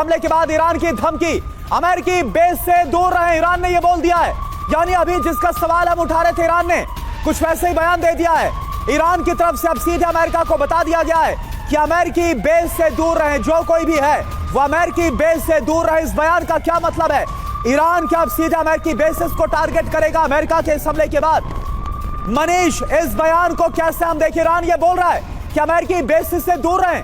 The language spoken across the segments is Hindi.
हमले के बाद ईरान की धमकी, अमेरिकी बेस से दूर रहे, ईरान ने यह बोल दिया है। यानी अभी जिसका सवाल हम उठा रहे थे, ईरान ने कुछ वैसे ही बयान दे दिया है। ईरान की तरफ से अब सीधे अमेरिका को बता दिया गया है कि अमेरिकी बेस से दूर रहे, जो कोई भी है वो अमेरिकी बेस से दूर रहे। इस बयान का क्या मतलब है? ईरान क्या अब सीधे अमेरिकी बेसिस को टारगेट करेगा अमेरिका के इस हमले के बाद? मनीष, इस बयान को कैसे हम देखें? ईरान ये बोल रहा है कि अमेरिकी बेसिस से दूर रहें।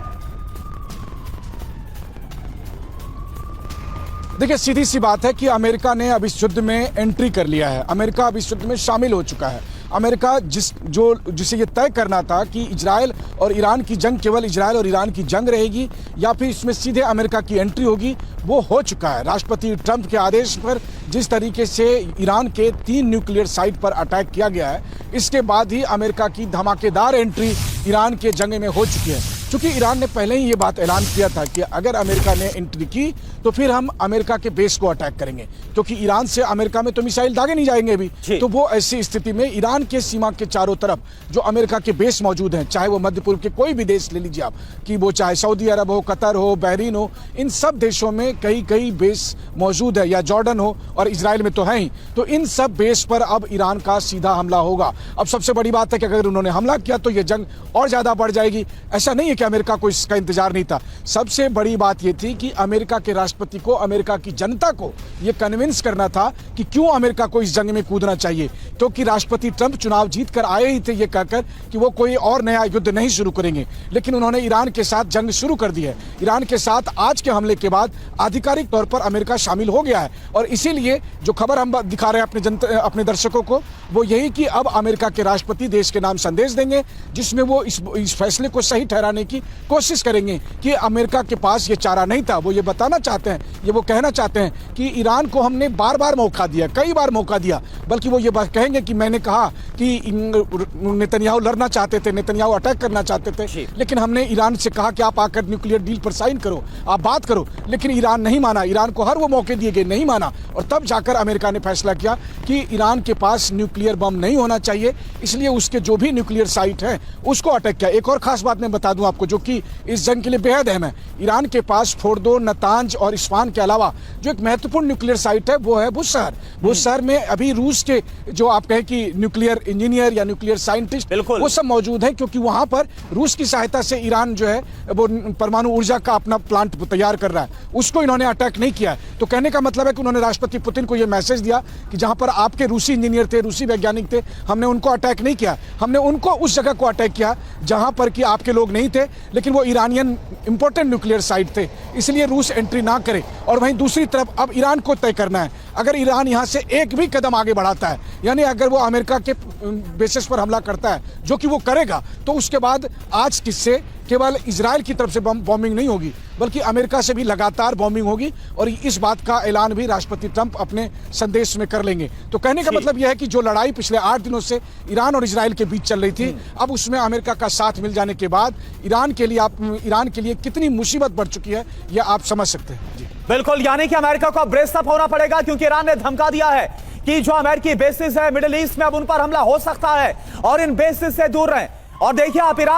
देखिए, सीधी सी बात है कि अमेरिका ने अब इस युद्ध में एंट्री कर लिया है। अमेरिका अब इस युद्ध में शामिल हो चुका है। अमेरिका जिसे ये तय करना था कि इजराइल और ईरान की जंग केवल इजराइल और ईरान की जंग रहेगी या फिर इसमें सीधे अमेरिका की एंट्री होगी, वो हो चुका है। राष्ट्रपति ट्रंप के आदेश पर जिस तरीके से ईरान के 3 न्यूक्लियर साइट पर अटैक किया गया है, इसके बाद ही अमेरिका की धमाकेदार एंट्री ईरान के जंग में हो चुकी है। क्योंकि ईरान ने पहले ही ये बात ऐलान किया था कि अगर अमेरिका ने एंट्री की तो फिर हम अमेरिका के बेस को अटैक करेंगे, क्योंकि ईरान से अमेरिका में तो मिसाइल दागे नहीं जाएंगे अभी। तो वो ऐसी स्थिति में ईरान के सीमा के चारों तरफ जो अमेरिका के बेस मौजूद हैं, चाहे वो मध्य पूर्व के कोई भी देश ले लीजिए आप, कि वो चाहे सऊदी अरब हो, कतर हो, बहरीन हो, इन सब देशों में कई कई बेस मौजूद है, या जॉर्डन हो, और इजराइल में तो है ही। तो इन सब बेस पर अब ईरान का सीधा हमला होगा। अब सबसे बड़ी बात है कि अगर उन्होंने हमला किया तो ये जंग और ज्यादा बढ़ जाएगी। ऐसा नहीं है कि अमेरिका को इसका इंतजार नहीं था। सबसे बड़ी बात यह थी कि अमेरिका के राष्ट्रपति को, अमेरिका की जनता को यह कन्विंस करना था कि क्यों अमेरिका को इस जंग में कूदना चाहिए, क्योंकि राष्ट्रपति ट्रंप चुनाव जीत कर आए ही थे ये कहकर कि वो कोई और नया युद्ध नहीं शुरू करेंगे। लेकिन उन्होंने ईरान के साथ जंग शुरू कर दी है। ईरान के साथ आज के हमले के बाद आधिकारिक तौर पर अमेरिका शामिल हो गया है, और इसीलिए जो खबर हम दिखा रहे हैं अपने दर्शकों को, वो यही कि अब अमेरिका के राष्ट्रपति देश के नाम संदेश देंगे, जिसमें वो इस फैसले को सही ठहराने की कोशिश करेंगे कि अमेरिका के पास ये चारा नहीं था। वो ये बताना चाहते हैं, ये वो कहना चाहते हैं कि ईरान को हमने बार बार मौका दिया, कई बार मौका दिया, बल्कि वो ये कहेंगे कि मैंने कहा कि नेतन्याहू लड़ना चाहते थे, नेतन्याहू अटैक करना चाहते थे, लेकिन हमने ईरान से कहा कि आप आकर न्यूक्लियर डील पर साइन करो, आप बात करो, लेकिन ईरान नहीं माना। ईरान को हर वो मौके दिए गए, नहीं माना, और तब जाकर अमेरिका ने फैसला किया कि ईरान के पास न्यूक्लियर बम नहीं होना चाहिए, इसलिए उसके जो भी न्यूक्लियर साइट है उसको अटैक किया। एक और खास बात मैं बता दूं आपको, जो कि इस जंग के लिए बेहद अहम है। ईरान के पास फोर्दो, नतांज और इस्फहान के अलावा जो एक महत्वपूर्ण न्यूक्लियर साइट है वो है बुश शहर। बुश शहर में अभी रूस के जो आप कहें कि न्यूक्लियर इंजीनियर या न्यूक्लियर साइंटिस्ट, वो सब मौजूद हैं, क्योंकि वहां पर रूस की सहायता से ईरान जो है वो परमाणु ऊर्जा का अपना प्लांट तैयार कर रहा है। उसको इन्होंने अटैक नहीं किया है। तो कहने का मतलब है कि उन्होंने राष्ट्रपति पुतिन को यह मैसेज दिया कि जहां पर आपके रूसी इंजीनियर थे, रूसी वैज्ञानिक थे, हमने उनको अटैक नहीं किया, हमने उनको उस जगह को अटैक किया जहां पर कि आपके लोग नहीं थे, लेकिन वो ईरानियन इंपॉर्टेंट न्यूक्लियर साइट थे, इसलिए रूस एंट्री ना करे। और वहीं दूसरी तरफ अब ईरान को तय करना है, अगर ईरान यहां से एक भी कदम आगे बढ़ाता है, यानी अगर वो अमेरिका के बेसिस पर हमला करता है, जो कि वो करेगा, तो उसके बाद आज किससे केवल इजराइल की तरफ से बॉम्बिंग नहीं होगी, बल्कि अमेरिका से भी लगातार बॉम्बिंग होगी, और इस बात का ऐलान भी राष्ट्रपति ट्रंप अपने संदेश में कर लेंगे। तो कहने का मतलब यह है कि जो लड़ाई पिछले 8 दिनों से ईरान और इजराइल के बीच चल रही थी, अब उसमें अमेरिका का साथ मिल जाने के बाद ईरान के लिए कितनी मुसीबत बढ़ चुकी है, यह आप समझ सकते हैं। बिल्कुल, यानी कि अमेरिका को ब्रेस अप होना पड़ेगा, क्योंकि ईरान ने धमका दिया है कि जो अमेरिकी बेसिस है मिडिल ईस्ट में, अब उन पर हमला हो सकता है और इन बेसिस से दूर रहें। और देखिए आप, ईरान